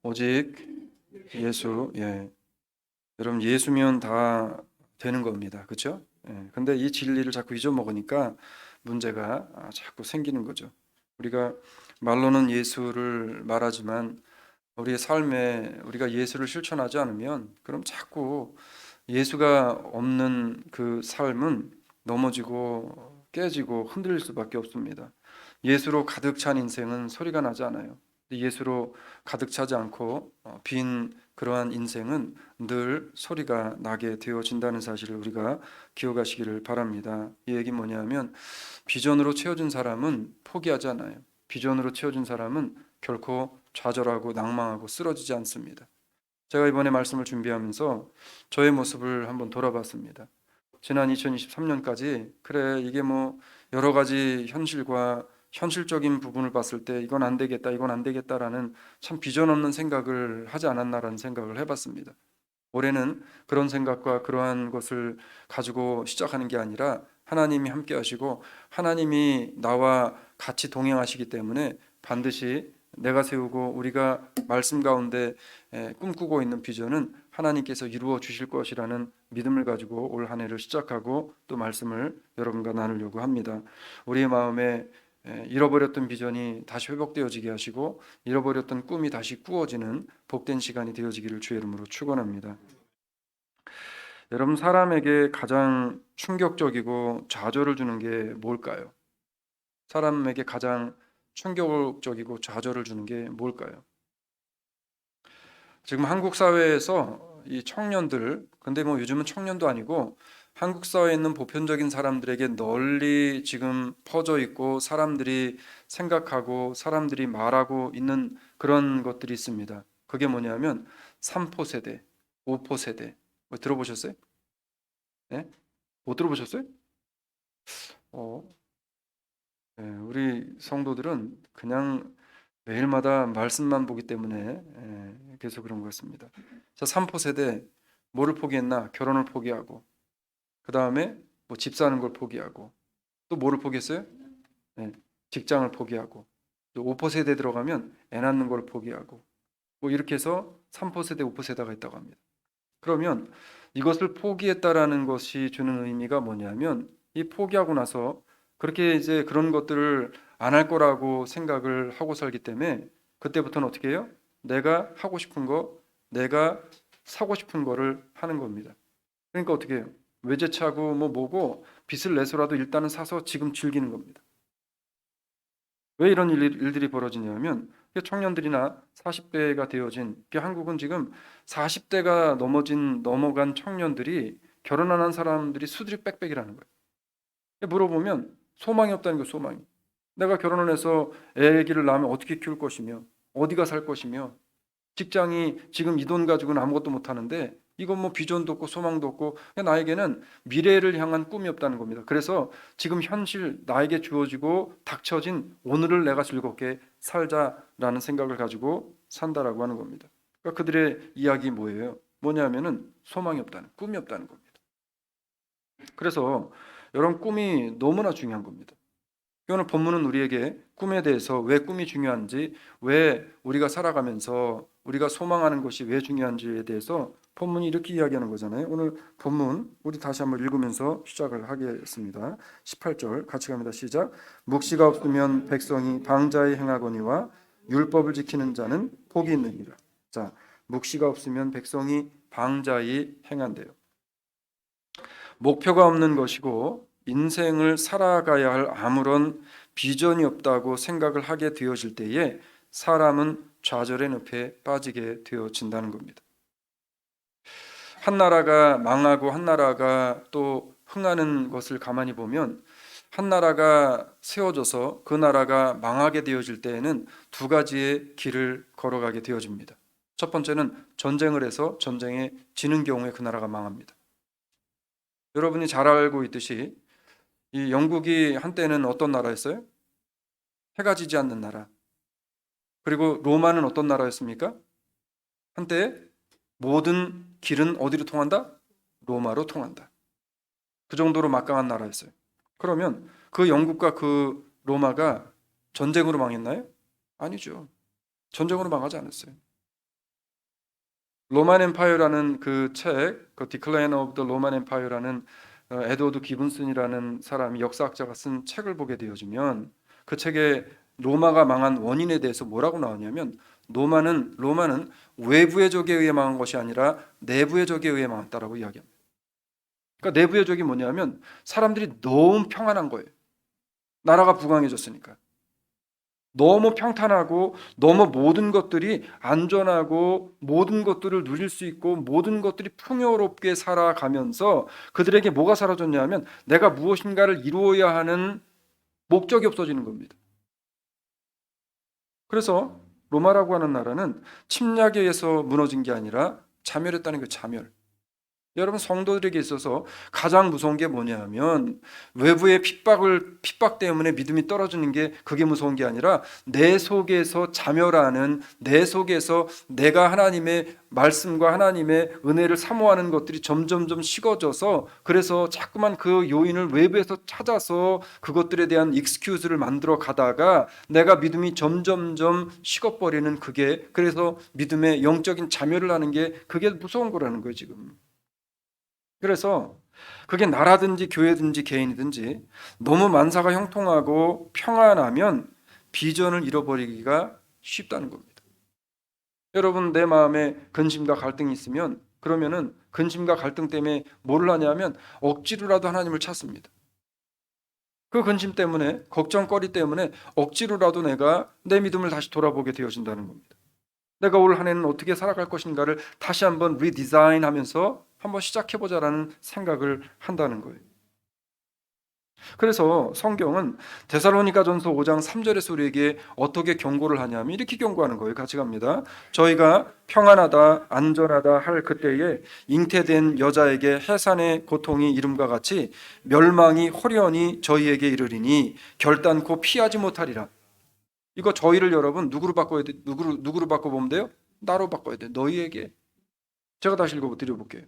오직 예수. 예. 여러분 예수면 다 되는 겁니다. 그렇죠? 예. 근데 이 진리를 자꾸 잊어먹으니까 문제가 자꾸 생기는 거죠. 우리가 말로는 예수를 말하지만 우리의 삶에 우리가 예수를 실천하지 않으면 그럼 자꾸 예수가 없는 그 삶은 넘어지고 깨지고 흔들릴 수밖에 없습니다. 예수로 가득 찬 인생은 소리가 나지 않아요. 예수로 가득 차지 않고 빈 그러한 인생은 늘 소리가 나게 되어진다는 사실을 우리가 기억하시기를 바랍니다. 이 얘기 뭐냐면 비전으로 채워진 사람은 포기하지 않아요. 비전으로 채워진 사람은 결코 좌절하고 낭망하고 쓰러지지 않습니다. 제가 이번에 말씀을 준비하면서 저의 모습을 한번 돌아봤습니다. 지난 2023년까지 그래 이게 뭐 여러 가지 현실과 현실적인 부분을 봤을 때 이건 안 되겠다, 이건 안 되겠다라는 참 비전 없는 생각을 하지 않았나라는 생각을 해봤습니다. 올해는 그런 생각과 그러한 것을 가지고 시작하는 게 아니라 하나님이 함께 하시고 하나님이 나와 같이 동행하시기 때문에 반드시 내가 세우고 우리가 말씀 가운데 꿈꾸고 있는 비전은 하나님께서 이루어 주실 것이라는 믿음을 가지고 올 한 해를 시작하고 또 말씀을 여러분과 나누려고 합니다. 우리의 마음에 잃어버렸던 비전이 다시 회복되어지게 하시고 잃어버렸던 꿈이 다시 꾸어지는 복된 시간이 되어지기를 주의 이름으로 축원합니다. 여러분 사람에게 가장 충격적이고 좌절을 주는 게 뭘까요? 사람에게 가장 충격적이고 좌절을 주는 게 뭘까요? 지금 한국 사회에서 이 청년들, 근데 뭐 요즘은 청년도 아니고 한국 사회에 있는 보편적인 사람들에게 널리 지금 퍼져 있고 사람들이 생각하고 사람들이 말하고 있는 그런 것들이 있습니다. 그게 뭐냐면 3포 세대, 5포 세대. 뭐 들어보셨어요? 네? 못 들어보셨어요? 어, 우리 성도들은 그냥 매일마다 말씀만 보기 때문에 계속 그런 것 같습니다. 자, 3포 세대 뭐를 포기했나? 결혼을 포기하고 그 다음에 뭐 집 사는 걸 포기하고 또 뭐를 포기했어요? 예, 직장을 포기하고 또 5포 세대 들어가면 애 낳는 걸 포기하고 뭐 이렇게 해서 3포 세대, 5포 세대가 있다고 합니다. 그러면 이것을 포기했다라는 것이 주는 의미가 뭐냐면 이 포기하고 나서 그렇게 이제 그런 것들을 안 할 거라고 생각을 하고 살기 때문에 그때부터는 어떻게 해요? 내가 하고 싶은 거, 내가 사고 싶은 거를 하는 겁니다. 그러니까 어떻게 해요? 외제차고 뭐 뭐고 빚을 내서라도 일단은 사서 지금 즐기는 겁니다. 왜 이런 일들이 벌어지냐면 청년들이나 40대가 되어진 한국은 지금 40대가 넘어간 청년들이 결혼 안 한 사람들이 수두리 빽빽이라는 거예요. 물어보면 소망이 없다는 거 소망이. 내가 결혼을 해서 애기를 낳으면 어떻게 키울 것이며 어디가 살 것이며 직장이 지금 이 돈 가지고는 아무것도 못 하는데 이건 뭐 비전도 없고 소망도 없고 나에게는 미래를 향한 꿈이 없다는 겁니다. 그래서 지금 현실 나에게 주어지고 닥쳐진 오늘을 내가 즐겁게 살자라는 생각을 가지고 산다라고 하는 겁니다. 그러니까 그들의 이야기 뭐예요? 뭐냐면은 소망이 없다는 꿈이 없다는 겁니다. 그래서 이런 꿈이 너무나 중요한 겁니다. 오늘 본문은 우리에게 꿈에 대해서 왜 꿈이 중요한지, 왜 우리가 살아가면서 우리가 소망하는 것이 왜 중요한지에 대해서 본문이 이렇게 이야기하는 거잖아요. 오늘 본문 우리 다시 한번 읽으면서 시작을 하겠습니다. 18절 같이 갑니다. 시작. 묵시가 없으면 백성이 방자에 행하거니와 율법을 지키는 자는 복이 있느니라. 자, 묵시가 없으면 백성이 방자히 행한대요. 목표가 없는 것이고 인생을 살아가야 할 아무런 비전이 없다고 생각을 하게 되어질 때에 사람은 좌절의 늪에 빠지게 되어진다는 겁니다. 한 나라가 망하고 한 나라가 또 흥하는 것을 가만히 보면 한 나라가 세워져서 그 나라가 망하게 되어질 때에는 두 가지의 길을 걸어가게 되어집니다. 첫 번째는 전쟁을 해서 전쟁에 지는 경우에 그 나라가 망합니다. 여러분이 잘 알고 있듯이 이 영국이 한때는 어떤 나라였어요? 해가 지지 않는 나라. 그리고 로마는 어떤 나라였습니까? 한때 모든 길은 어디로 통한다? 로마로 통한다. 그 정도로 막강한 나라였어요. 그러면 그 영국과 그 로마가 전쟁으로 망했나요? 아니죠. 전쟁으로 망하지 않았어요. 로만 엠파이어라는 그 책, 그 디클라인 오브 더 로만 엠파이어라는 에드워드 기븐슨이라는 사람이 역사학자가 쓴 책을 보게 되어지면 그 책에 로마가 망한 원인에 대해서 뭐라고 나오냐면 로마는 외부의 적에 의해 망한 것이 아니라 내부의 적에 의해 망했다라고 이야기합니다. 그러니까 내부의 적이 뭐냐면 사람들이 너무 평안한 거예요. 나라가 부강해졌으니까. 너무 평탄하고 너무 모든 것들이 안전하고 모든 것들을 누릴 수 있고 모든 것들이 풍요롭게 살아가면서 그들에게 뭐가 사라졌냐면 내가 무엇인가를 이루어야 하는 목적이 없어지는 겁니다. 그래서 로마라고 하는 나라는 침략에 의해서 무너진 게 아니라 자멸했다는 그 자멸. 여러분 성도들에게 있어서 가장 무서운 게 뭐냐면 외부의 핍박 때문에 믿음이 떨어지는 게 그게 무서운 게 아니라 내 속에서 자멸하는 내 속에서 내가 하나님의 말씀과 하나님의 은혜를 사모하는 것들이 점점점 식어져서 그래서 자꾸만 그 요인을 외부에서 찾아서 그것들에 대한 익스큐즈를 만들어 가다가 내가 믿음이 점점점 식어버리는 그게 그래서 믿음의 영적인 자멸을 하는 게 그게 무서운 거라는 거예요 지금. 그래서 그게 나라든지 교회든지 개인이든지 너무 만사가 형통하고 평안하면 비전을 잃어버리기가 쉽다는 겁니다. 여러분 내 마음에 근심과 갈등이 있으면 그러면은 근심과 갈등 때문에 뭘 하냐면 억지로라도 하나님을 찾습니다. 그 근심 때문에 걱정거리 때문에 억지로라도 내가 내 믿음을 다시 돌아보게 되어진다는 겁니다. 내가 올 한 해는 어떻게 살아갈 것인가를 다시 한번 리디자인하면서 한번 시작해보자라는 생각을 한다는 거예요. 그래서 성경은 데살로니가전서 5장 3절에서 우리에게 어떻게 경고를 하냐면 이렇게 경고하는 거예요. 같이 갑니다. 저희가 평안하다 안전하다 할 그때에 잉태된 여자에게 해산의 고통이 이름과 같이 멸망이 호련히 저희에게 이르리니 결단코 피하지 못하리라. 이거 저희를 여러분 누구로 바꿔야 돼? 누구로 바꿔보면 돼요? 나로 바꿔야 돼. 너희에게. 제가 다시 읽어드려볼게요.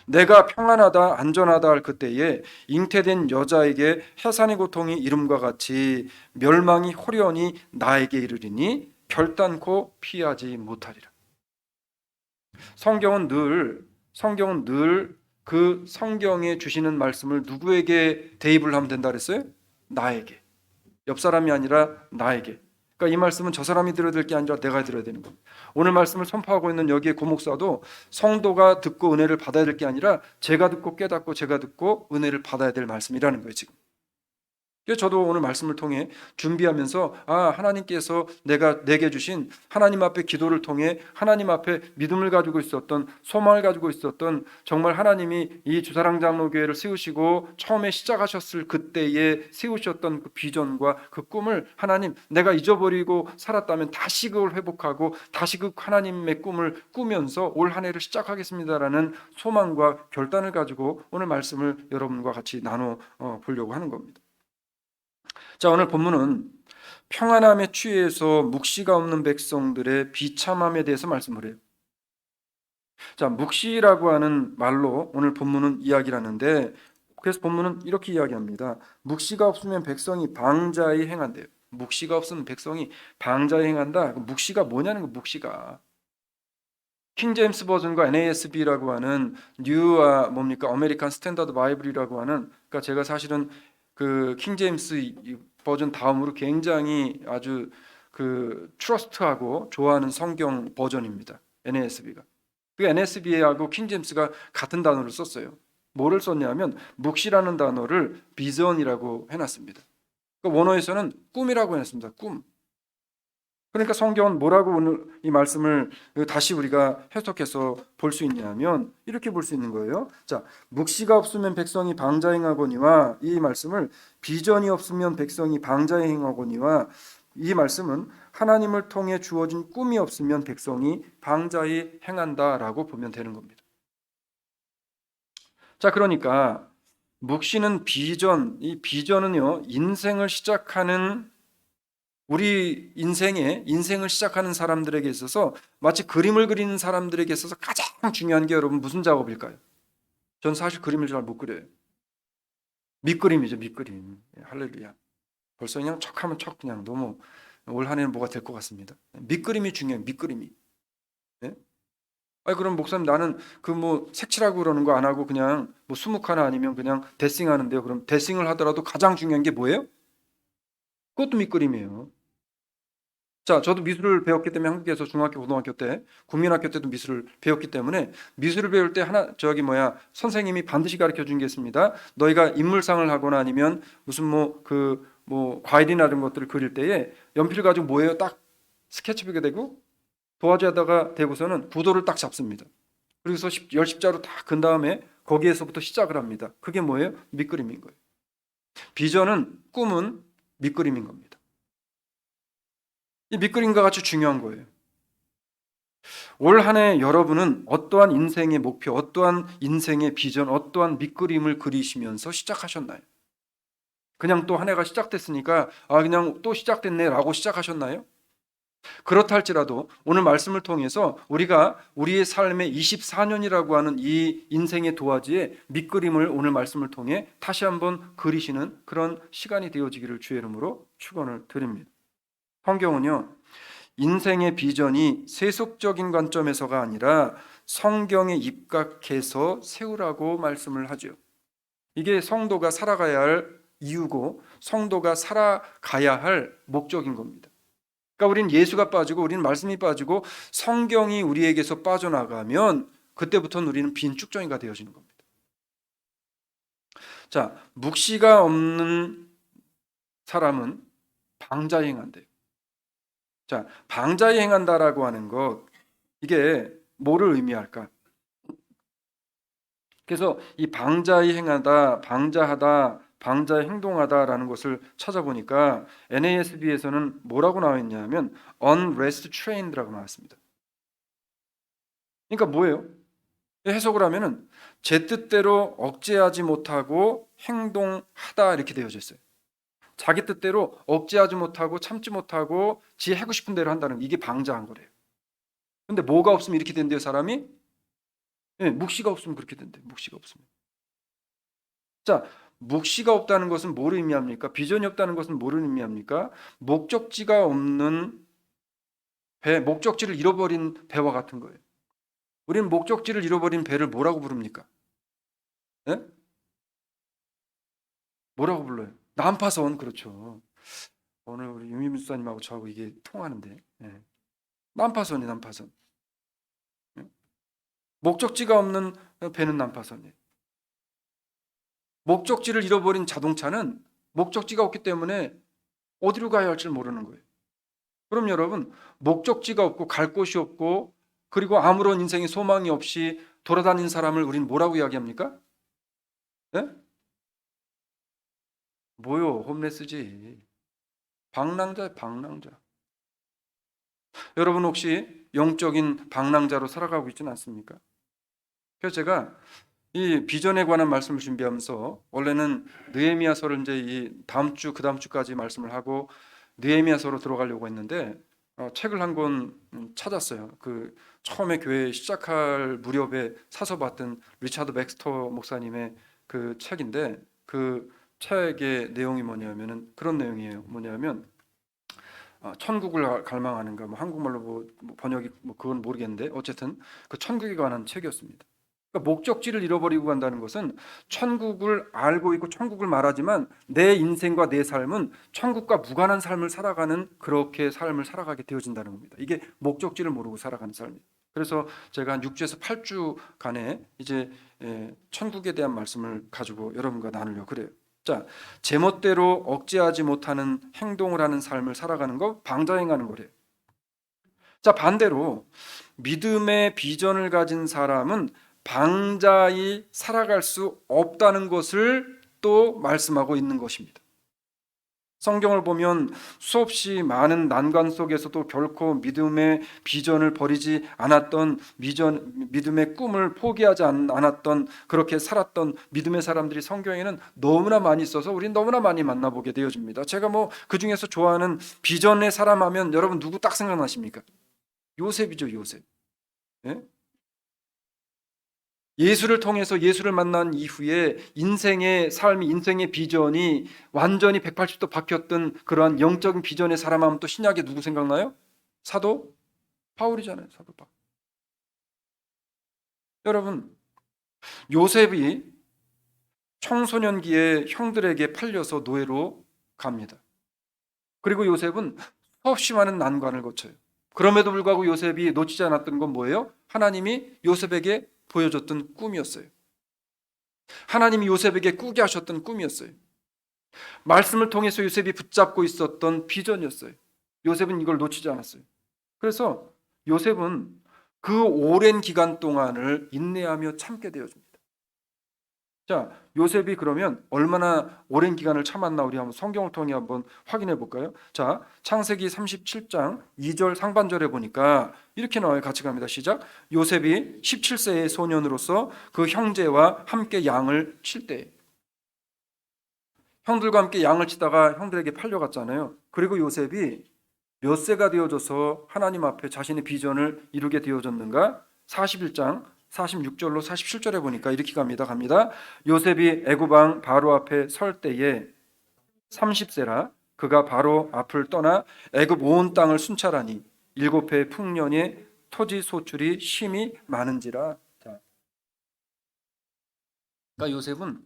내가 평안하다 안전하다 할 그때에 잉태된 여자에게 해산의 고통이 이름과 같이 멸망이 호련히 나에게 이르리니 결단코 피하지 못하리라. 성경은 늘 그 성경에 주시는 말씀을 누구에게 대입을 하면 된다 그랬어요? 나에게. 옆 사람이 아니라 나에게. 그러니까 이 말씀은 저 사람이 들어야 될 게 아니라 내가 들어야 되는 겁니다. 오늘 말씀을 선포하고 있는 여기에 고목사도 성도가 듣고 은혜를 받아야 될 게 아니라 제가 듣고 깨닫고 제가 듣고 은혜를 받아야 될 말씀이라는 거예요 지금. 그래서 저도 오늘 말씀을 통해 준비하면서 하나님께서 내게 주신 하나님 앞에 기도를 통해 하나님 앞에 믿음을 가지고 있었던 소망을 가지고 있었던 정말 하나님이 이 주사랑장로교회를 세우시고 처음에 시작하셨을 그때에 세우셨던 그 비전과 그 꿈을 하나님 내가 잊어버리고 살았다면 다시 그걸 회복하고 다시 그 하나님의 꿈을 꾸면서 올 한 해를 시작하겠습니다라는 소망과 결단을 가지고 오늘 말씀을 여러분과 같이 나눠 보려고 하는 겁니다. 자, 오늘 본문은 평안함에 취해서 묵시가 없는 백성들의 비참함에 대해서 말씀을 해요. 자, 묵시라고 하는 말로 오늘 본문은 이야기를 하는데 그래서 본문은 이렇게 이야기합니다. 묵시가 없으면 백성이 방자히 행한대요. 묵시가 없으면 백성이 방자히 행한다. 묵시가 뭐냐는 거 묵시가. 킹 제임스 버전과 NASB라고 하는 뭡니까? 아메리칸 스탠다드 바이블이라고 하는 그러니까 제가 사실은 그 킹 제임스 버전 다음으로 굉장히 아주 그 트러스트하고 좋아하는 성경 버전입니다. NASB가. 그 NASB하고 킹 제임스가 같은 단어를 썼어요. 뭐를 썼냐면 묵시라는 단어를 비전이라고 해놨습니다. 그 원어에서는 꿈이라고 해놨습니다. 꿈. 그러니까 성경은 뭐라고 오늘 이 말씀을 다시 우리가 해석해서 볼 수 있냐면 이렇게 볼 수 있는 거예요. 자, 묵시가 없으면 백성이 방자히 행하거니와 이 말씀을 비전이 없으면 백성이 방자히 행하거니와 이 말씀은 하나님을 통해 주어진 꿈이 없으면 백성이 방자히 행한다라고 보면 되는 겁니다. 자, 그러니까 묵시는 이 비전은요 인생을 시작하는 우리 인생을 시작하는 사람들에게 있어서 마치 그림을 그리는 사람들에게 있어서 가장 중요한 게 여러분 무슨 작업일까요? 전 사실 그림을 잘 못 그려요. 밑그림이죠, 밑그림. 할렐루야. 벌써 그냥 척하면 척 그냥 너무 올 한 해는 뭐가 될 것 같습니다. 밑그림이 중요해요, 밑그림이. 네? 아니 그럼 목사님 나는 그 뭐 색칠하고 그러는 거 안 하고 그냥 뭐 수묵하나 아니면 그냥 데싱 하는데요. 그럼 데싱을 하더라도 가장 중요한 게 뭐예요? 그것도 밑그림이에요. 자, 저도 미술을 배웠기 때문에 한국에서 중학교, 고등학교 때, 국민학교 때도 미술을 배웠기 때문에 미술을 배울 때 선생님이 반드시 가르쳐 준 게 있습니다. 너희가 인물상을 하거나 아니면 무슨 뭐 과일이나 이런 것들을 그릴 때에 연필 가지고 뭐예요? 딱 스케치북에 대고 도화지에다가 대고서는 구도를 딱 잡습니다. 그래서 열십자로 딱 근 다음에 거기에서부터 시작을 합니다. 그게 뭐예요? 밑그림인 거예요. 비전은, 꿈은 밑그림인 겁니다. 이 밑그림과 같이 중요한 거예요. 올 한 해 여러분은 어떠한 인생의 목표, 어떠한 인생의 비전, 어떠한 밑그림을 그리시면서 시작하셨나요? 그냥 또 한 해가 시작됐으니까 그냥 또 시작됐네라고 시작하셨나요? 그렇다 할지라도 오늘 말씀을 통해서 우리가 우리의 삶의 24년이라고 하는 이 인생의 도화지에 밑그림을 오늘 말씀을 통해 다시 한번 그리시는 그런 시간이 되어지기를 주의 이름으로 축원을 드립니다. 성경은요, 인생의 비전이 세속적인 관점에서가 아니라 성경에 입각해서 세우라고 말씀을 하죠. 이게 성도가 살아가야 할 이유고 성도가 살아가야 할 목적인 겁니다. 그러니까 우리는 예수가 빠지고 우리는 말씀이 빠지고 성경이 우리에게서 빠져나가면 그때부터는 우리는 빈 쭉정이가 되어지는 겁니다. 자, 묵시가 없는 사람은 방자에 행한대요. 자, 방자에 행한다라고 하는 것, 이게 뭐를 의미할까? 그래서 이 방자에 행하다, 방자하다, 방자에 행동하다라는 것을 찾아보니까 NASB에서는 뭐라고 나와 있냐면 unrestrained라고 나왔습니다. 그러니까 뭐예요? 해석을 하면은 제 뜻대로 억제하지 못하고 행동하다 이렇게 되어져 있어요. 자기 뜻대로 억제하지 못하고 참지 못하고 지 하고 싶은 대로 한다는 이게 방자한 거래요. 근데 뭐가 없으면 이렇게 된대요, 사람이? 예, 묵시가 없으면 그렇게 된대요. 묵시가 없으면. 자, 묵시가 없다는 것은 뭐를 의미합니까? 비전이 없다는 것은 뭐를 의미합니까? 목적지가 없는 배, 목적지를 잃어버린 배와 같은 거예요. 우리는 목적지를 잃어버린 배를 뭐라고 부릅니까? 예? 뭐라고 불러요? 난파선, 그렇죠. 오늘 우리 유미 목사님하고 저하고 이게 통하는데, 예. 난파선이 난파선. 예? 목적지가 없는 배는 난파선이에요. 목적지를 잃어버린 자동차는 목적지가 없기 때문에 어디로 가야 할지 모르는 거예요. 그럼 여러분, 목적지가 없고 갈 곳이 없고 그리고 아무런 인생의 소망이 없이 돌아다니는 사람을 우리는 뭐라고 이야기합니까? 예? 뭐요? 홈레스지. 방랑자예요, 방랑자. 여러분 혹시 영적인 방랑자로 살아가고 있지는 않습니까? 그래서 제가 이 비전에 관한 말씀을 준비하면서 원래는 느헤미야서를 이제 이 다음 주 그다음 주까지 말씀을 하고 느헤미야서로 들어가려고 했는데 책을 한 권 찾았어요. 그 처음에 교회 시작할 무렵에 사서 봤던 리차드 맥스터 목사님의 그 책인데 그 책의 내용이 뭐냐면은 그런 내용이에요. 뭐냐면 천국을 갈망하는가 뭐 한국말로 뭐 번역이 뭐 그건 모르겠는데 어쨌든 그 천국에 관한 책이었습니다. 그러니까 목적지를 잃어버리고 간다는 것은 천국을 알고 있고 천국을 말하지만 내 인생과 내 삶은 천국과 무관한 삶을 살아가는 그렇게 삶을 살아가게 되어진다는 겁니다. 이게 목적지를 모르고 살아가는 삶이에요. 그래서 제가 한 6주에서 8주간에 이제 천국에 대한 말씀을 가지고 여러분과 나누려고 그래요. 자, 제멋대로 억제하지 못하는 행동을 하는 삶을 살아가는 거 방자행하는 거래요. 자, 반대로 믿음의 비전을 가진 사람은 방자히 살아갈 수 없다는 것을 또 말씀하고 있는 것입니다. 성경을 보면 수없이 많은 난관 속에서도 결코 믿음의 비전을 버리지 않았던 믿음의 꿈을 포기하지 않았던 그렇게 살았던 믿음의 사람들이 성경에는 너무나 많이 있어서 우리는 너무나 많이 만나보게 되어집니다. 제가 뭐 그 중에서 좋아하는 비전의 사람 하면 여러분 누구 딱 생각나십니까? 요셉이죠, 요셉. 예? 예수를 통해서 예수를 만난 이후에 인생의 삶이 인생의 비전이 완전히 180도 바뀌었던 그러한 영적인 비전의 사람 하면 또 신약에 누구 생각나요? 사도 바울이잖아요. 사도 바울. 여러분, 요셉이 청소년기에 형들에게 팔려서 노예로 갑니다. 그리고 요셉은 수없이 많은 난관을 거쳐요. 그럼에도 불구하고 요셉이 놓치지 않았던 건 뭐예요? 하나님이 요셉에게 보여줬던 꿈이었어요. 하나님이 요셉에게 꾸게 하셨던 꿈이었어요. 말씀을 통해서 요셉이 붙잡고 있었던 비전이었어요. 요셉은 이걸 놓치지 않았어요. 그래서 요셉은 그 오랜 기간 동안을 인내하며 참게 되어집니다. 자, 요셉이 그러면 얼마나 오랜 기간을 참았나 우리 한번 성경을 통해 한번 확인해 볼까요? 자, 창세기 37장 2절 상반절에 보니까 이렇게 나와요. 같이 갑니다. 시작. 요셉이 17세의 소년으로서 그 형제와 함께 양을 칠 때, 형들과 함께 양을 치다가 형들에게 팔려갔잖아요. 그리고 요셉이 몇 세가 되어져서 하나님 앞에 자신의 비전을 이루게 되어졌는가? 41장 46절로 47절에 보니까 이렇게 갑니다. 요셉이 애굽 왕 바로 앞에 설 때에 30세라. 그가 바로 앞을 떠나 애굽 온 땅을 순찰하니 7해 풍년에 토지 소출이 심히 많은지라. 그러니까 요셉은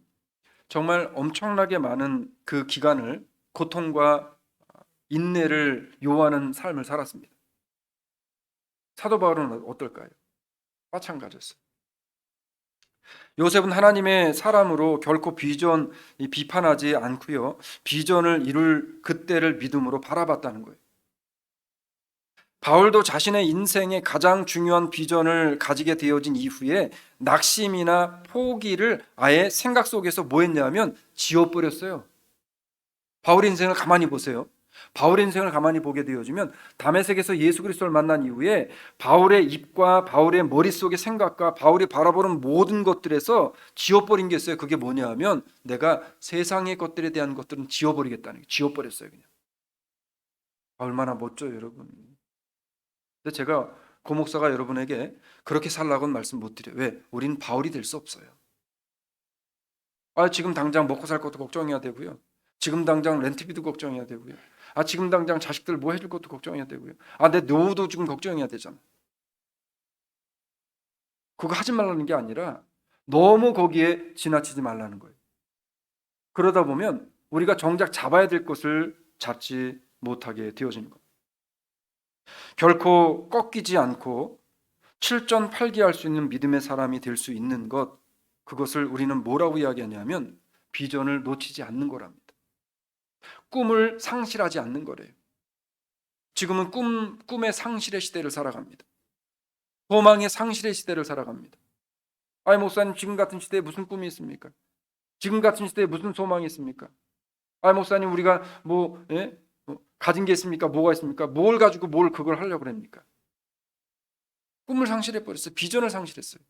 정말 엄청나게 많은 그 기간을 고통과 인내를 요하는 삶을 살았습니다. 사도 바울은 어떨까요? 마찬가지였어요. 요셉은 하나님의 사람으로 결코 비판하지 않고요. 비전을 이룰 그때를 믿음으로 바라봤다는 거예요. 바울도 자신의 인생의 가장 중요한 비전을 가지게 되어진 이후에 낙심이나 포기를 아예 생각 속에서 뭐 했냐면 지워버렸어요. 바울의 인생을 가만히 보세요. 바울의 인생을 가만히 보게 되어지면 다메섹에서 예수 그리스도를 만난 이후에 바울의 입과 바울의 머릿속의 생각과 바울이 바라보는 모든 것들에서 지워버린 게 있어요. 그게 뭐냐 하면 내가 세상의 것들에 대한 것들은 지워버리겠다는 게 지워버렸어요. 그냥. 얼마나 멋져요, 여러분. 근데 제가 고목사가 여러분에게 그렇게 살라고는 말씀 못 드려요. 왜? 우린 바울이 될 수 없어요. 지금 당장 먹고 살 것도 걱정해야 되고요. 지금 당장 렌트비도 걱정해야 되고요. 지금 당장 자식들 뭐 해줄 것도 걱정해야 되고요. 내 노후도 지금 걱정해야 되잖아. 그거 하지 말라는 게 아니라 너무 거기에 지나치지 말라는 거예요. 그러다 보면 우리가 정작 잡아야 될 것을 잡지 못하게 되어지는 겁니다. 결코 꺾이지 않고 7전8기할 수 있는 믿음의 사람이 될 수 있는 것, 그것을 우리는 뭐라고 이야기하냐면 비전을 놓치지 않는 거랍니다. 꿈을 상실하지 않는 거래요. 지금은 꿈의 상실의 시대를 살아갑니다. 소망의 상실의 시대를 살아갑니다. 목사님, 지금 같은 시대에 무슨 꿈이 있습니까? 지금 같은 시대에 무슨 소망이 있습니까? 목사님, 우리가 가진 게 있습니까? 뭐가 있습니까? 뭘 가지고 뭘 그걸 하려고 합니까? 꿈을 상실해 버렸어요. 비전을 상실했어요.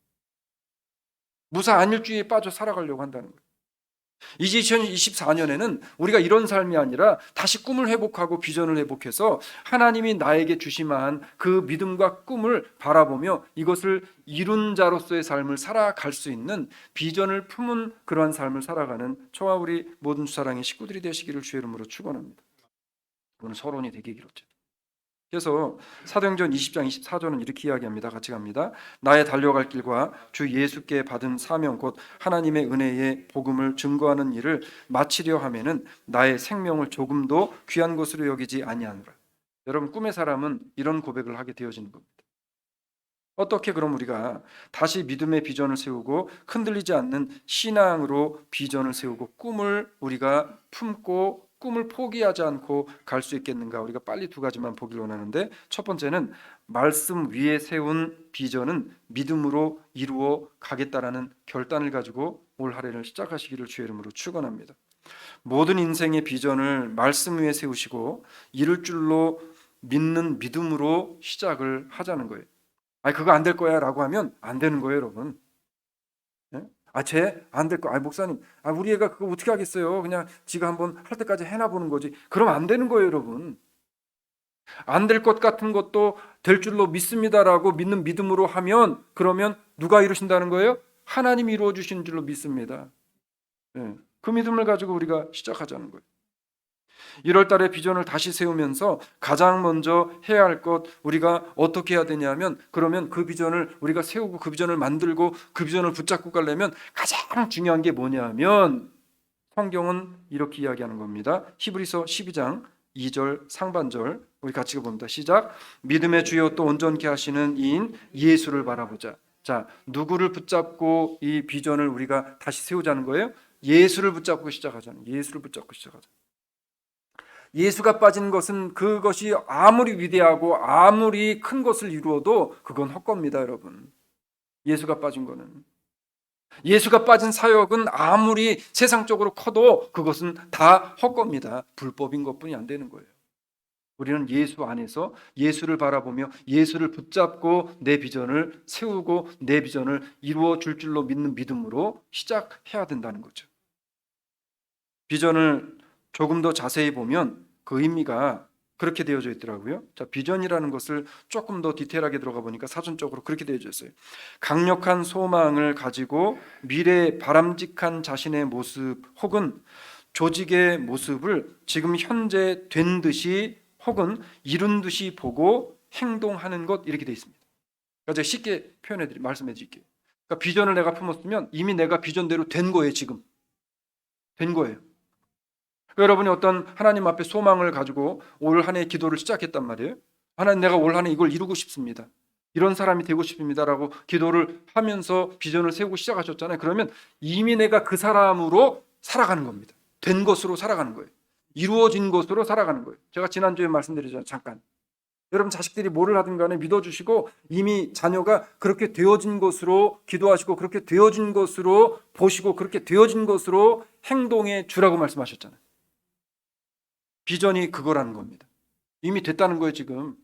무사 안일주의에 빠져 살아가려고 한다는 거예요. 이제 2024년에는 우리가 이런 삶이 아니라 다시 꿈을 회복하고 비전을 회복해서 하나님이 나에게 주심한 그 믿음과 꿈을 바라보며 이것을 이룬 자로서의 삶을 살아갈 수 있는 비전을 품은 그러한 삶을 살아가는 저와 우리 모든 주사랑의 식구들이 되시기를 주의 이름으로 축원합니다. 오늘 서론이 되게 길었죠. 그래서 사도행전 20장 24절은 이렇게 이야기합니다. 같이 갑니다. 나의 달려갈 길과 주 예수께 받은 사명 곧 하나님의 은혜의 복음을 증거하는 일을 마치려 하면은 나의 생명을 조금도 귀한 것으로 여기지 아니하노라. 여러분, 꿈의 사람은 이런 고백을 하게 되어지는 겁니다. 어떻게 그럼 우리가 다시 믿음의 비전을 세우고 흔들리지 않는 신앙으로 비전을 세우고 꿈을 우리가 품고 꿈을 포기하지 않고 갈 수 있겠는가? 우리가 빨리 두 가지만 보기를 원하는데, 첫 번째는 말씀 위에 세운 비전은 믿음으로 이루어 가겠다라는 결단을 가지고 올 한 해를 시작하시기를 주의 이름으로 축원합니다. 모든 인생의 비전을 말씀 위에 세우시고 이룰 줄로 믿는 믿음으로 시작을 하자는 거예요. 그거 안 될 거야 라고 하면 안 되는 거예요, 여러분. 쟤 안 될 거. 목사님, 우리 애가 그거 어떻게 하겠어요? 그냥 지가 한번 할 때까지 해나 보는 거지. 그럼 안 되는 거예요, 여러분. 안 될 것 같은 것도 될 줄로 믿습니다라고 믿는 믿음으로 하면, 그러면 누가 이루신다는 거예요? 하나님이 이루어 주신 줄로 믿습니다. 그 믿음을 가지고 우리가 시작하자는 거예요. 1월 달에 비전을 다시 세우면서 가장 먼저 해야 할 것, 우리가 어떻게 해야 되냐면, 그러면 그 비전을 우리가 세우고 그 비전을 만들고 그 비전을 붙잡고 가려면 가장 중요한 게 뭐냐면, 성경은 이렇게 이야기하는 겁니다. 히브리서 12장 2절 상반절 우리 같이 봅니다. 시작. 믿음의 주요 또 온전케 하시는 이인 예수를 바라보자. 자, 누구를 붙잡고 이 비전을 우리가 다시 세우자는 거예요? 예수를 붙잡고 시작하자는, 예수를 붙잡고 시작하자. 예수가 빠진 것은 그것이 아무리 위대하고 아무리 큰 것을 이루어도 그건 헛겁니다, 여러분. 예수가 빠진 거는. 예수가 빠진 사역은 아무리 세상적으로 커도 그것은 다 헛겁니다. 불법인 것뿐이 안 되는 거예요. 우리는 예수 안에서 예수를 바라보며 예수를 붙잡고 내 비전을 세우고 내 비전을 이루어 줄 줄로 믿는 믿음으로 시작해야 된다는 거죠. 비전을 조금 더 자세히 보면 그 의미가 그렇게 되어져 있더라고요. 자, 비전이라는 것을 조금 더 디테일하게 들어가 보니까 사전적으로 그렇게 되어져 있어요. 강력한 소망을 가지고 미래의 바람직한 자신의 모습 혹은 조직의 모습을 지금 현재 된 듯이 혹은 이룬 듯이 보고 행동하는 것, 이렇게 되어 있습니다. 그러니까 제가 쉽게 말씀해 드릴게요. 그러니까 비전을 내가 품었으면 이미 내가 비전대로 된 거예요. 지금 된 거예요. 여러분이 어떤 하나님 앞에 소망을 가지고 올 한 해 기도를 시작했단 말이에요. 하나님, 내가 올 한 해 이걸 이루고 싶습니다. 이런 사람이 되고 싶습니다라고 기도를 하면서 비전을 세우고 시작하셨잖아요. 그러면 이미 내가 그 사람으로 살아가는 겁니다. 된 것으로 살아가는 거예요. 이루어진 것으로 살아가는 거예요. 제가 지난주에 말씀드렸잖아요. 잠깐. 여러분 자식들이 뭐를 하든 간에 믿어주시고 이미 자녀가 그렇게 되어진 것으로 기도하시고 그렇게 되어진 것으로 보시고 그렇게 되어진 것으로 행동해 주라고 말씀하셨잖아요. 비전이 그거라는 겁니다. 이미 됐다는 거예요. 지금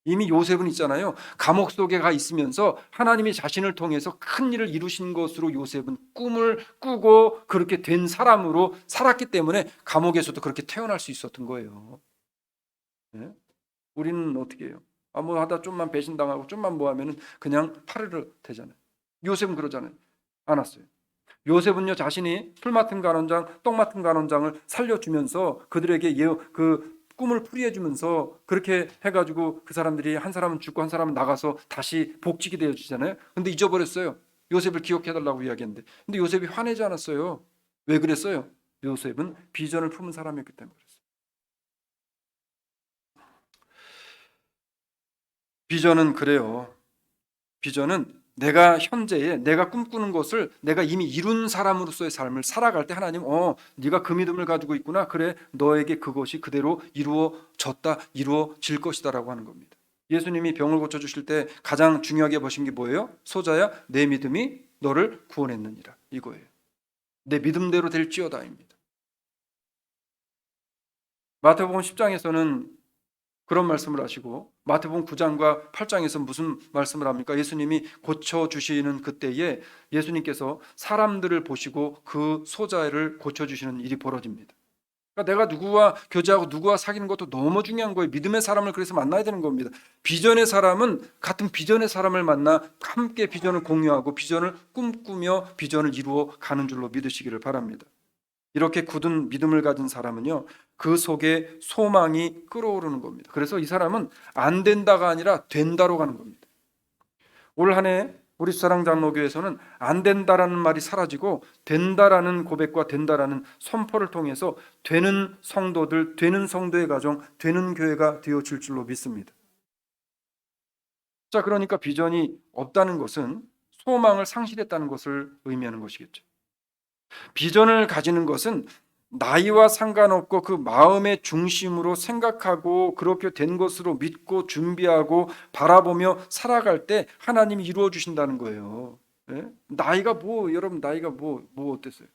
이미 요셉은 있잖아요. 감옥 속에 가 있으면서 하나님이 자신을 통해서 큰 일을 이루신 것으로 요셉은 꿈을 꾸고 그렇게 된 사람으로 살았기 때문에 감옥에서도 그렇게 태어날 수 있었던 거예요. 네? 우리는 어떻게 해요? 뭐 하다 좀만 배신당하고 좀만 뭐 하면은 그냥 파르르 되잖아요. 요셉은 그러잖아요. 안 왔어요. 요셉은요, 자신이 풀 맡은 간원장, 떡 맡은 간원장을 살려주면서 그들에게 그 꿈을 풀이해주면서 그렇게 해가지고 그 사람들이 한 사람은 죽고 한 사람은 나가서 다시 복직이 되어주잖아요. 근데 잊어버렸어요. 요셉을 기억해달라고 이야기했는데. 근데 요셉이 화내지 않았어요. 왜 그랬어요? 요셉은 비전을 품은 사람이었기 때문에 그랬어요. 비전은 그래요. 비전은 내가 현재에 내가 꿈꾸는 것을 내가 이미 이룬 사람으로서의 삶을 살아갈 때 하나님, 네가 그 믿음을 가지고 있구나. 그래, 너에게 그것이 그대로 이루어졌다, 이루어질 것이다라고 하는 겁니다. 예수님이 병을 고쳐주실 때 가장 중요하게 보신 게 뭐예요? 소자야, 내 믿음이 너를 구원했느니라, 이거예요. 내 믿음대로 될지어다입니다. 마태복음 10장에서는 그런 말씀을 하시고 마태복음 9장과 8장에서 무슨 말씀을 합니까? 예수님이 고쳐주시는 그때에 예수님께서 사람들을 보시고 그 소자를 고쳐주시는 일이 벌어집니다. 그러니까 내가 누구와 교제하고 누구와 사귀는 것도 너무 중요한 거예요. 믿음의 사람을 그래서 만나야 되는 겁니다. 비전의 사람은 같은 비전의 사람을 만나 함께 비전을 공유하고 비전을 꿈꾸며 비전을 이루어 가는 줄로 믿으시기를 바랍니다. 이렇게 굳은 믿음을 가진 사람은요, 그 속에 소망이 끓어오르는 겁니다. 그래서 이 사람은 안 된다가 아니라 된다로 가는 겁니다. 올 한 해 우리 수사랑 장로교에서는 안 된다라는 말이 사라지고 된다라는 고백과 된다라는 선포를 통해서 되는 성도들, 되는 성도의 가정, 되는 교회가 되어질 줄로 믿습니다. 자, 그러니까 비전이 없다는 것은 소망을 상실했다는 것을 의미하는 것이겠죠. 비전을 가지는 것은 나이와 상관없고 그 마음의 중심으로 생각하고 그렇게 된 것으로 믿고 준비하고 바라보며 살아갈 때 하나님이 이루어 주신다는 거예요. 예? 나이가 여러분 나이가 뭐 어땠어요?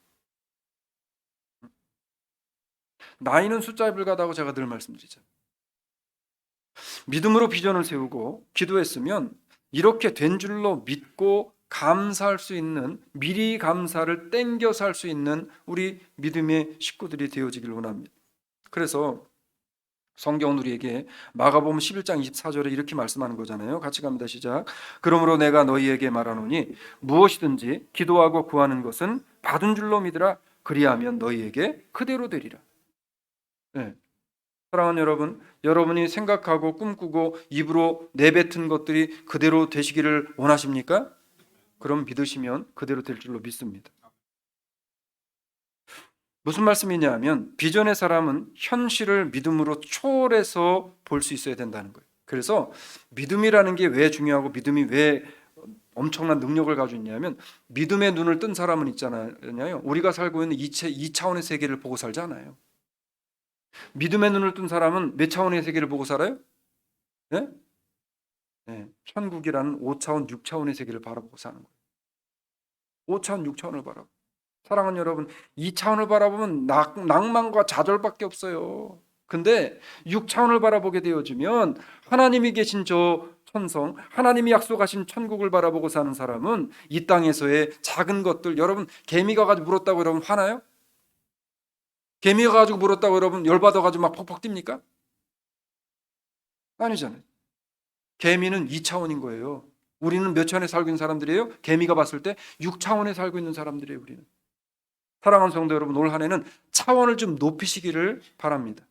나이는 숫자에 불과하다고 제가 늘 말씀드리잖아요. 믿음으로 비전을 세우고 기도했으면 이렇게 된 줄로 믿고 감사할 수 있는, 미리 감사를 땡겨서 할 수 있는 우리 믿음의 식구들이 되어지길 원합니다. 그래서 성경은 우리에게 마가복음 11장 24절에 이렇게 말씀하는 거잖아요. 같이 갑니다. 시작. 그러므로 내가 너희에게 말하노니 무엇이든지 기도하고 구하는 것은 받은 줄로 믿으라. 그리하면 너희에게 그대로 되리라. 네. 사랑하는 여러분, 여러분이 생각하고 꿈꾸고 입으로 내뱉은 것들이 그대로 되시기를 원하십니까? 그럼 믿으시면 그대로 될 줄로 믿습니다. 무슨 말씀이냐 하면 비전의 사람은 현실을 믿음으로 초월해서 볼 수 있어야 된다는 거예요. 그래서 믿음이라는 게 왜 중요하고 믿음이 왜 엄청난 능력을 가지고 있냐면 믿음의 눈을 뜬 사람은 있잖아요. 우리가 살고 있는 이체 2차원의 세계를 보고 살잖아요. 믿음의 눈을 뜬 사람은 몇 차원의 세계를 보고 살아요? 네? 네. 천국이라는 5차원, 6차원의 세계를 바라보고 사는 거예요. 5차원, 6차원을 바라보고. 사랑하는 여러분, 2차원을 바라보면 낭만과 좌절밖에 없어요. 근데 6차원을 바라보게 되어지면 하나님이 계신 저 천성, 하나님이 약속하신 천국을 바라보고 사는 사람은 이 땅에서의 작은 것들, 여러분 개미가 가지고 물었다고 여러분 화나요? 개미가 가지고 물었다고 여러분 열받아 가지고 막 퍽퍽 뜁니까? 아니잖아요. 개미는 2차원인 거예요. 우리는 몇 차원에 살고 있는 사람들이에요? 개미가 봤을 때 6차원에 살고 있는 사람들이에요, 우리는. 사랑하는 성도 여러분, 올 한 해는 차원을 좀 높이시기를 바랍니다.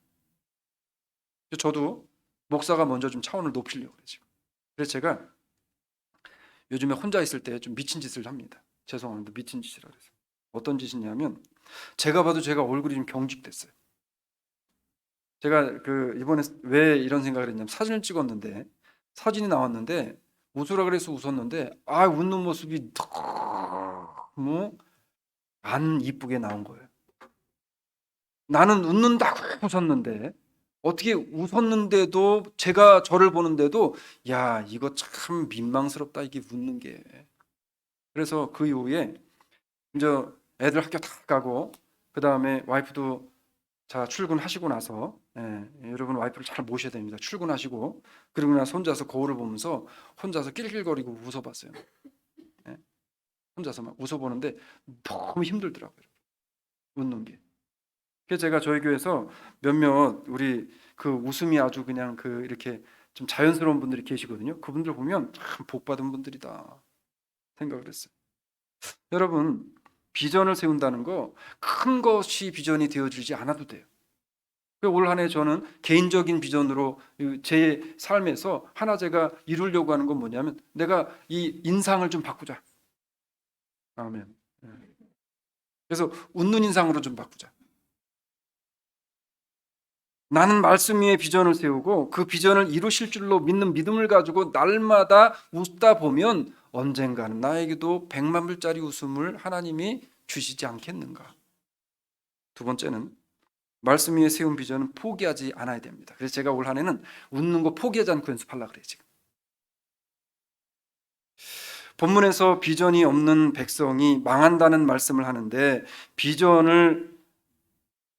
저도 목사가 먼저 좀 차원을 높이려고 그래요. 그래서 제가 요즘에 혼자 있을 때 좀 미친 짓을 합니다. 죄송합니다. 미친 짓이라 그래서. 어떤 짓이냐면 제가 봐도 제가 얼굴이 좀 경직됐어요. 제가 이번에 왜 이런 생각을 했냐면 사진을 찍었는데 사진이 나왔는데 웃으라 그래서 웃었는데 웃는 모습이 너무 안 이쁘게 나온 거예요. 나는 웃는다고 웃었는데 어떻게 웃었는데도 제가 저를 보는데도 야 이거 참 민망스럽다 이게 웃는 게. 그래서 그 이후에 이제 애들 학교 다 가고 그 다음에 와이프도 자 출근하시고 나서 여러분 와이프를 잘 모셔야 됩니다. 출근하시고 그리고 나서 혼자서 거울을 보면서 혼자서 낄낄거리고 웃어봤어요. 예, 혼자서 막 웃어보는데 너무 힘들더라고요. 웃는 게. 그래서 제가 저희 교회에서 몇몇 우리 그 웃음이 아주 그냥 이렇게 좀 자연스러운 분들이 계시거든요. 그분들 보면 참 복받은 분들이다 생각을 했어요. 여러분 비전을 세운다는 거 큰 것이 비전이 되어지지 않아도 돼요. 올 한 해 저는 개인적인 비전으로 제 삶에서 하나 제가 이루려고 하는 건 뭐냐면 내가 이 인상을 좀 바꾸자. 아멘. 그래서 웃는 인상으로 좀 바꾸자. 나는 말씀 위에 비전을 세우고 그 비전을 이루실 줄로 믿는 믿음을 가지고 날마다 웃다 보면 언젠가는 나에게도 100만 불짜리 웃음을 하나님이 주시지 않겠는가. 두 번째는 말씀 위에 세운 비전은 포기하지 않아야 됩니다. 그래서 제가 올 한 해는 웃는 거 포기하지 않고 연습하려고 그래요. 지금. 본문에서 비전이 없는 백성이 망한다는 말씀을 하는데 비전을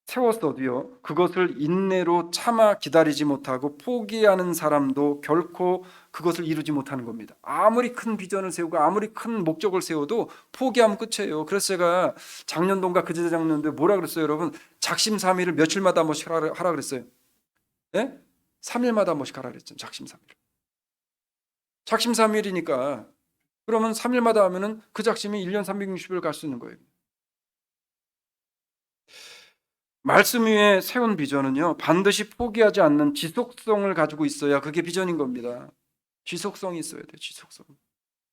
세웠어도요 그것을 인내로 참아 기다리지 못하고 포기하는 사람도 결코 그것을 이루지 못하는 겁니다. 아무리 큰 비전을 세우고 아무리 큰 목적을 세워도 포기하면 끝이에요. 그래서 제가 작년도인가 그제작년도에 뭐라 그랬어요 여러분? 작심삼일을 며칠마다 한 번씩 하라 그랬어요. 예? 3일마다 한 번씩 하라 그랬죠. 작심삼일. 작심삼일이니까 그러면 3일마다 하면은 그 작심이 1년 360일 갈 수 있는 거예요. 말씀 위에 세운 비전은요 반드시 포기하지 않는 지속성을 가지고 있어야 그게 비전인 겁니다. 지속성이 있어야 돼요. 지속성.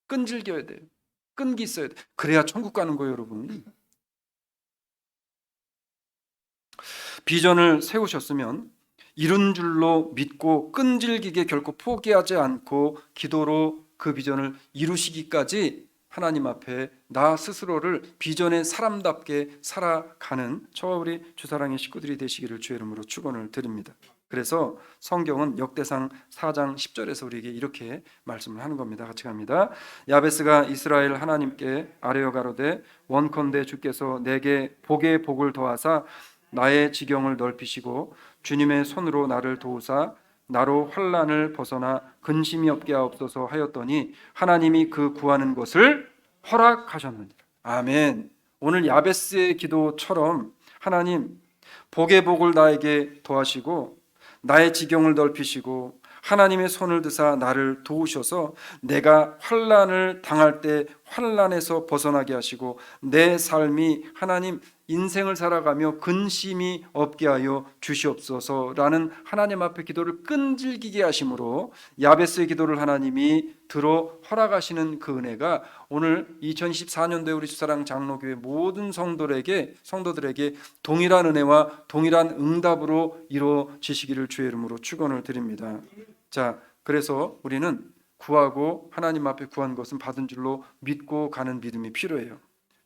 끈질겨야 돼요. 끈기 있어야 돼요. 그래야 천국 가는 거예요 여러분. 비전을 세우셨으면 이룬 줄로 믿고 끈질기게 결코 포기하지 않고 기도로 그 비전을 이루시기까지 하나님 앞에 나 스스로를 비전의 사람답게 살아가는 저와 우리 주사랑의 식구들이 되시기를 주의 이름으로 축원을 드립니다. 그래서 성경은 역대상 4장 10절에서 우리에게 이렇게 말씀을 하는 겁니다. 같이 갑니다. 야베스가 이스라엘 하나님께 아뢰어 가로되 원컨대 주께서 내게 복에 복을 더하사 나의 지경을 넓히시고 주님의 손으로 나를 도우사 나로 환난을 벗어나 근심이 없게 하옵소서 하였더니 하나님이 그 구하는 것을 허락하셨느니라. 아멘. 오늘 야베스의 기도처럼 하나님 복의 복을 나에게 더하시고 나의 지경을 넓히시고 하나님의 손을 드사 나를 도우셔서 내가 환난을 당할 때 환난에서 벗어나게 하시고 내 삶이 하나님 인생을 살아가며 근심이 없게 하여 주시옵소서라는 하나님 앞에 기도를 끈질기게 하심으로 야베스의 기도를 하나님이 들어 허락하시는 그 은혜가 오늘 2024년도에 우리 주사랑 장로교회 모든 성도들에게 동일한 은혜와 동일한 응답으로 이루어지시기를 주의 이름으로 축원을 드립니다. 자, 그래서 우리는 구하고 하나님 앞에 구한 것은 받은 줄로 믿고 가는 믿음이 필요해요.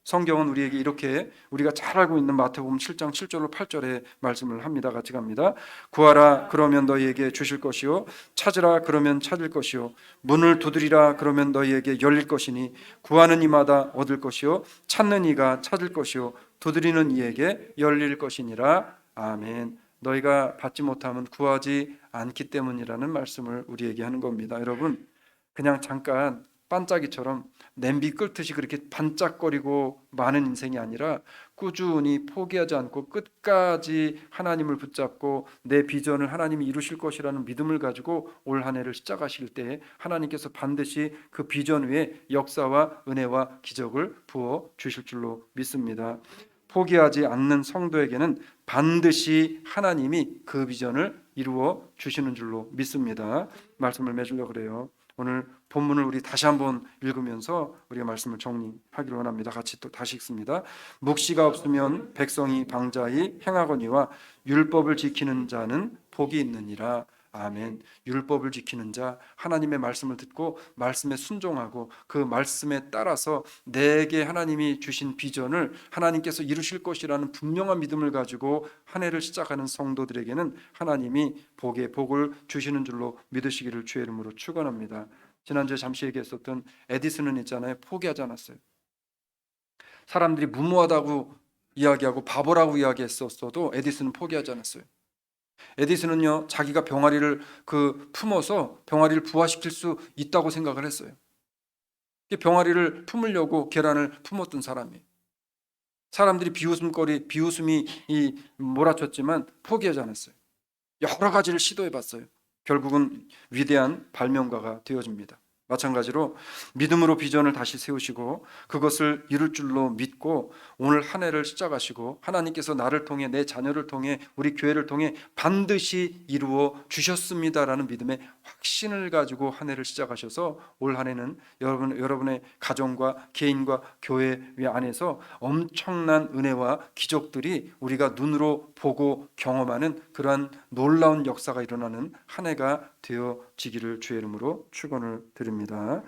성경은 우리에게 이렇게 우리가 잘 알고 있는 마태복음 7장 7절로 8절에 말씀을 합니다. 같이 갑니다. 구하라 그러면 너희에게 주실 것이요 찾으라 그러면 찾을 것이요 문을 두드리라 그러면 너희에게 열릴 것이니 구하는 이마다 얻을 것이요 찾는 이가 찾을 것이요 두드리는 이에게 열릴 것이니라. 아멘. 너희가 받지 못하면 구하지 않기 때문이라는 말씀을 우리에게 하는 겁니다. 여러분, 그냥 잠깐 반짝이처럼 냄비 끓듯이 그렇게 반짝거리고 많은 인생이 아니라 꾸준히 포기하지 않고 끝까지 하나님을 붙잡고 내 비전을 하나님이 이루실 것이라는 믿음을 가지고 올 한 해를 시작하실 때 하나님께서 반드시 그 비전 위에 역사와 은혜와 기적을 부어 주실 줄로 믿습니다. 포기하지 않는 성도에게는 반드시 하나님이 그 비전을 이루어 주시는 줄로 믿습니다. 말씀을 맺으려고 그래요. 오늘 본문을 우리 다시 한번 읽으면서 우리가 말씀을 정리하기를 원합니다. 같이 또 다시 읽습니다. 묵시가 없으면 백성이 방자히 행하거니와 율법을 지키는 자는 복이 있느니라. 아멘. 율법을 지키는 자, 하나님의 말씀을 듣고 말씀에 순종하고 그 말씀에 따라서 내게 하나님이 주신 비전을 하나님께서 이루실 것이라는 분명한 믿음을 가지고 한 해를 시작하는 성도들에게는 하나님이 복을 주시는 줄로 믿으시기를 주의 이름으로 축원합니다. 지난주에 잠시 얘기했었던 에디슨은 있잖아요. 포기하지 않았어요. 사람들이 무모하다고 이야기하고 바보라고 이야기했었어도 에디슨은 포기하지 않았어요. 에디슨은요, 자기가 병아리를 품어서 병아리를 부화시킬 수 있다고 생각을 했어요. 병아리를 품으려고 계란을 품었던 사람이에요. 사람들이 비웃음이 몰아쳤지만 포기하지 않았어요. 여러 가지를 시도해봤어요. 결국은 위대한 발명가가 되어집니다. 마찬가지로 믿음으로 비전을 다시 세우시고 그것을 이룰 줄로 믿고 오늘 한 해를 시작하시고 하나님께서 나를 통해 내 자녀를 통해 우리 교회를 통해 반드시 이루어 주셨습니다라는 믿음의 확신을 가지고 한 해를 시작하셔서 올 한 해는 여러분의 가정과 개인과 교회 안에서 엄청난 은혜와 기적들이 우리가 눈으로 보고 경험하는 그러한 놀라운 역사가 일어나는 한 해가 되어지기를 주의 이름으로 축원을 드립니다.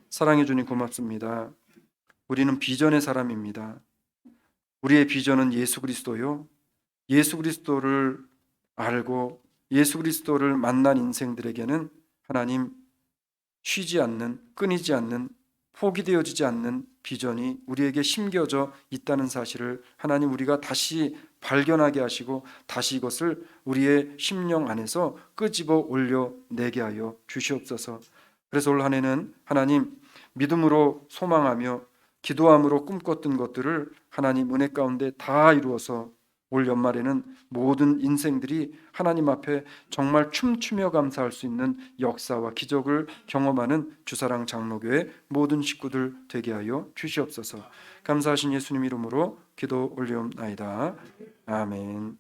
사랑해 주님 고맙습니다. 우리는 비전의 사람입니다. 우리의 비전은 예수 그리스도요. 예수 그리스도를 알고 예수 그리스도를 만난 인생들에게는 하나님 쉬지 않는, 끊이지 않는, 포기되어지지 않는 비전이 우리에게 심겨져 있다는 사실을 하나님 우리가 다시 발견하게 하시고 다시 이것을 우리의 심령 안에서 끄집어 올려내게 하여 주시옵소서. 그래서 올 한 해는 하나님 믿음으로 소망하며 기도함으로 꿈꿨던 것들을 하나님 은혜 가운데 다 이루어서 올 연말에는 모든 인생들이 하나님 앞에 정말 춤추며 감사할 수 있는 역사와 기적을 경험하는 주사랑 장로교회 모든 식구들 되게 하여 주시옵소서. 감사하신 예수님 이름으로 기도 올리옵나이다. 아멘.